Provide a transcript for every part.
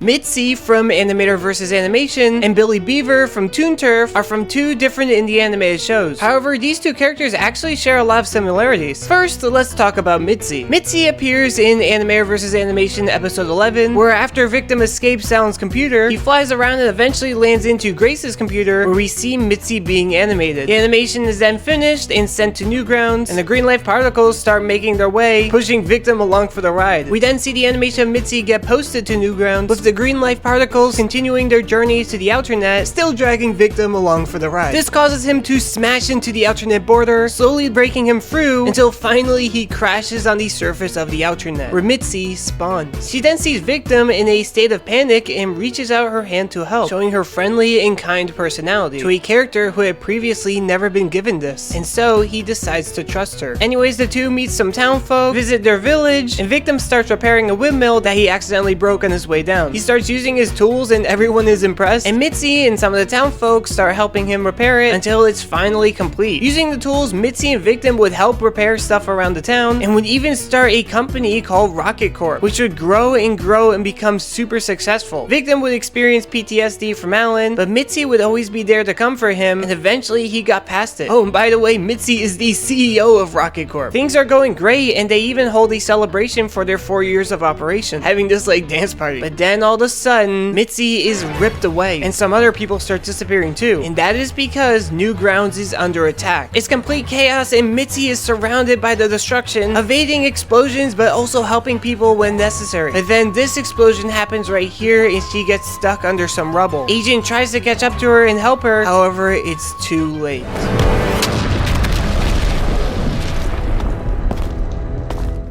Mitsi from Animator vs. Animation and Billy Beaver from Toon Turf are from two different indie animated shows. However, these two characters actually share a lot of similarities. First, let's talk about Mitsi. Mitsi appears in Animator vs. Animation episode 11, where after Victim escapes Alan's computer, he flies around and eventually lands into Grace's computer, where we see Mitsi being animated. The animation is then finished and sent to Newgrounds, and the green life particles start making their way, pushing Victim along for the ride. We then see the animation of Mitsi get posted to Newgrounds, with the green life particles continuing their journey to the Outernet, still dragging Victim along for the ride. This causes him to smash into the Outernet border, slowly breaking him through, until finally he crashes on the surface of the Outernet, where Mitsi spawns. She then sees Victim in a state of panic and reaches out her hand to help, showing her friendly and kind personality to a character who had previously never been given this, and so he decides to trust her. Anyways, the two meet some townfolk, visit their village, and Victim starts repairing a windmill that he accidentally broke on his way down. He starts using his tools and everyone is impressed, and Mitsi and some of the townfolk start helping him repair it until it's finally complete. Using the tools, Mitsi and Victim would help repair stuff around the town and would even start a company called Rocket Corp, which would grow and become super successful. Victim would experience PTSD from Alan, but Mitsi would always be there to comfort him, and eventually he got past it. Oh, and by the way, Mitsi is the CEO of Rocket Corp. Things are going great, and they even hold a celebration for their 4 years of operation, having this like dance party. But then all of a sudden, Mitsi is ripped away, and some other people start disappearing too, and that is because Newgrounds is under attack. It's complete chaos, and Mitsi is surrounded by the destruction, evading explosions but also helping people when necessary. But then this explosion happens right here, and she gets stuck under some rubble. Agent tries to catch up to her and help her, however, it's too late.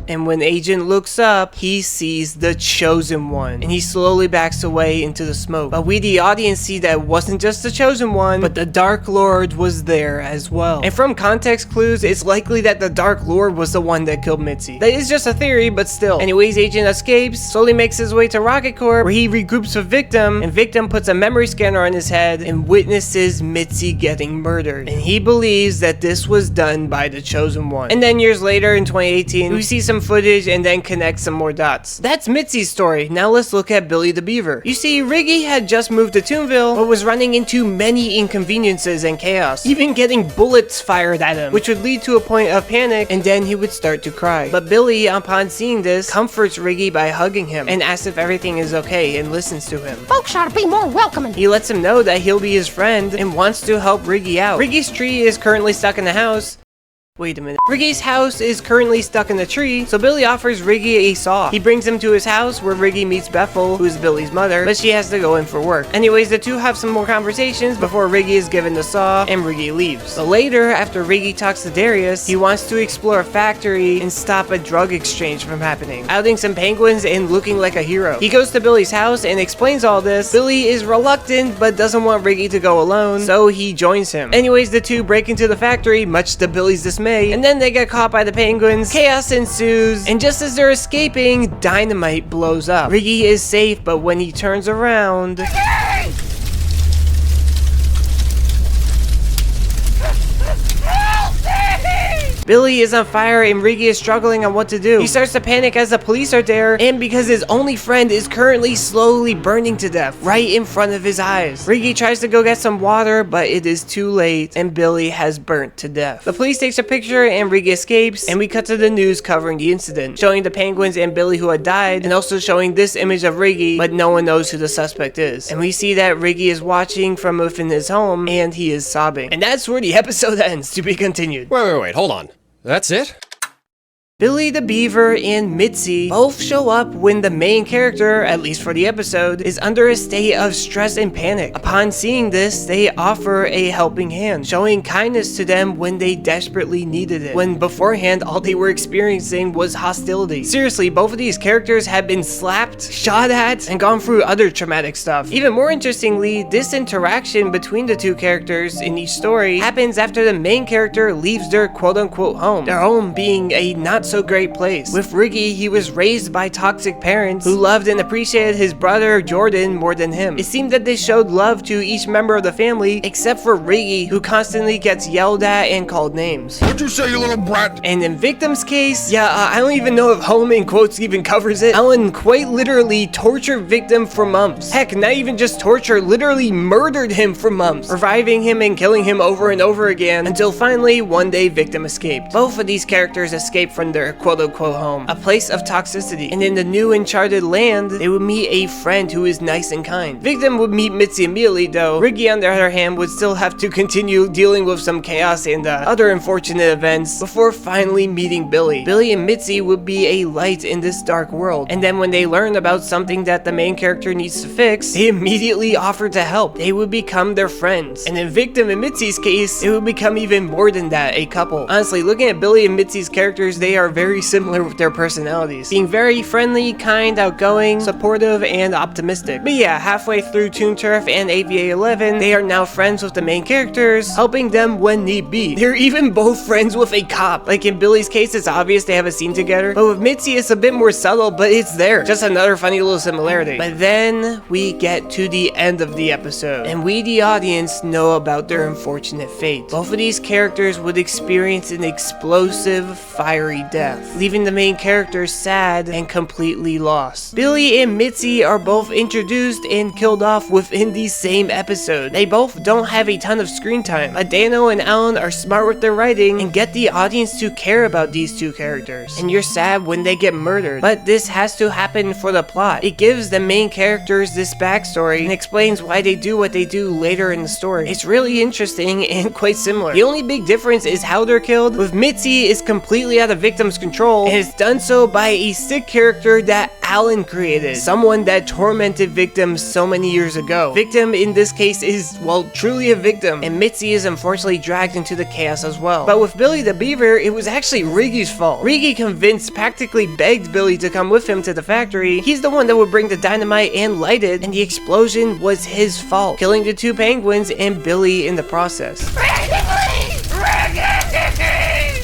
And when Agent looks up, he sees the Chosen One, and he slowly backs away into the smoke. But we, the audience, see that it wasn't just the Chosen One, but the Dark Lord was there as well. And from context clues, it's likely that the Dark Lord was the one that killed Mitsi. That is just a theory, but still. Anyways, Agent escapes, slowly makes his way to Rocket Corp, where he regroups with Victim, and Victim puts a memory scanner on his head and witnesses Mitsi getting murdered. And he believes that this was done by the Chosen One. And then years later, in 2018, we see some footage and then connect some more dots. That's Mitzi's story. Now let's look at Billy the Beaver. You see, Riggy had just moved to Toonville, but was running into many inconveniences and chaos, even getting bullets fired at him, which would lead to a point of panic, and then he would start to cry. But Billy, upon seeing this, comforts Riggy by hugging him and asks if everything is okay and listens to him. Folks ought to be more welcoming. He lets him know that he'll be his friend and wants to help Riggy out. Riggy's tree is currently stuck in the house. Wait a minute. Riggy's house is currently stuck in the tree, so Billy offers Riggy a saw. He brings him to his house, where Riggy meets Bethel, who's Billy's mother, but she has to go in for work. Anyways, the two have some more conversations before Riggy is given the saw, and Riggy leaves. But later, after Riggy talks to Darius, he wants to explore a factory and stop a drug exchange from happening, outing some penguins and looking like a hero. He goes to Billy's house and explains all this. Billy is reluctant, but doesn't want Riggy to go alone, so he joins him. Anyways, the two break into the factory, much to Billy's dismay, and then they get caught by the penguins. Chaos ensues, and just as they're escaping, dynamite blows up. Riggy is safe, but when he turns around... Billy is on fire and Riggy is struggling on what to do. He starts to panic as the police are there, and because his only friend is currently slowly burning to death right in front of his eyes. Riggy tries to go get some water, but it is too late and Billy has burnt to death. The police takes a picture and Riggy escapes, and we cut to the news covering the incident, showing the penguins and Billy who had died, and also showing this image of Riggy, but no one knows who the suspect is. And we see that Riggy is watching from within his home, and he is sobbing. And that's where the episode ends, to be continued. Wait, hold on. That's it? Billy the Beaver and Mitsi both show up when the main character, at least for the episode, is under a state of stress and panic. Upon seeing this, they offer a helping hand, showing kindness to them when they desperately needed it, when beforehand all they were experiencing was hostility. Seriously, both of these characters have been slapped, shot at, and gone through other traumatic stuff. Even more interestingly, this interaction between the two characters in each story happens after the main character leaves their quote-unquote home, their home being a not not so great place. With Riggy, he was raised by toxic parents who loved and appreciated his brother Jordan more than him. It seemed that they showed love to each member of the family except for Riggy, who constantly gets yelled at and called names. What'd you say, you little brat? And in Victim's case, I don't even know if home in quotes even covers it. Alan quite literally tortured Victim for months. Heck, not even just torture, literally murdered him for months, reviving him and killing him over and over again until finally one day Victim escaped. Both of these characters escaped from their quote-unquote home, a place of toxicity, and in the new uncharted land, they would meet a friend who is nice and kind. Victim would meet Mitsi immediately though. Riggy on the other hand would still have to continue dealing with some chaos and other unfortunate events before finally meeting Billy. Billy and Mitsi would be a light in this dark world, and then when they learn about something that the main character needs to fix, they immediately offer to help. They would become their friends. And in Victim and Mitzi's case, it would become even more than that, a couple. Honestly, looking at Billy and Mitzi's characters, they are very similar with their personalities, being very friendly, kind, outgoing, supportive, and optimistic. But yeah, halfway through Toon Turf and AvA 11, they are now friends with the main characters, helping them when need be. They're even both friends with a cop. Like in Billy's case, it's obvious they have a scene together, but with Mitzi, it's a bit more subtle, but it's there. Just another funny little similarity. But then we get to the end of the episode, and we, the audience, know about their unfortunate fate. Both of these characters would experience an explosive, fiery death, leaving the main characters sad and completely lost. Billy and Mitzi are both introduced and killed off within the same episode. They both don't have a ton of screen time, but Danno and Alan are smart with their writing and get the audience to care about these two characters. And you're sad when they get murdered, but this has to happen for the plot. It gives the main characters this backstory and explains why they do what they do later in the story. It's really interesting and quite similar. The only big difference is how they're killed. With Mitzi is completely out of Victim's control, and it's done so by a sick character that Alan created, someone that tormented Victim so many years ago. Victim in this case is, well, truly a victim, and Mitzi is unfortunately dragged into the chaos as well. But with Billy the Beaver, it was actually Riggy's fault. Riggy convinced, practically begged Billy to come with him to the factory. He's the one that would bring the dynamite and light it, and the explosion was his fault, killing the two penguins and Billy in the process.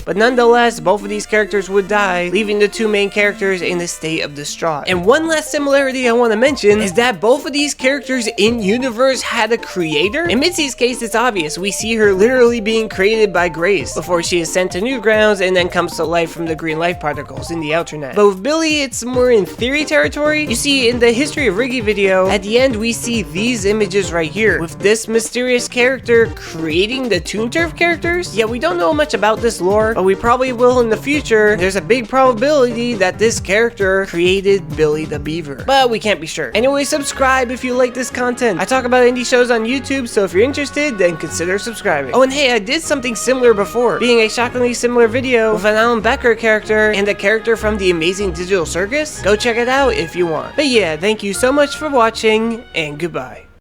But nonetheless, both of these characters would die, leaving the two main characters in a state of distraught. And one last similarity I want to mention is that both of these characters in universe had a creator. In Mitzi's case, it's obvious. We see her literally being created by Grace before she is sent to Newgrounds and then comes to life from the green life particles in the Outernet. But with Billy, it's more in theory territory. You see, in the History of Riggy video, at the end we see these images right here, with this mysterious character creating the Toon Turf characters. Yeah, we don't know much about this lore, but we probably will in the future. There's a big probability that this character created Billy the Beaver, but we can't be sure. Anyway, subscribe if you like this content. I talk about indie shows on YouTube, so if you're interested, then consider subscribing. Oh, and hey, I did something similar before, being a shockingly similar video with an Alan Becker character and a character from the Amazing Digital Circus. Go check it out if you want. But yeah, thank you so much for watching, and goodbye.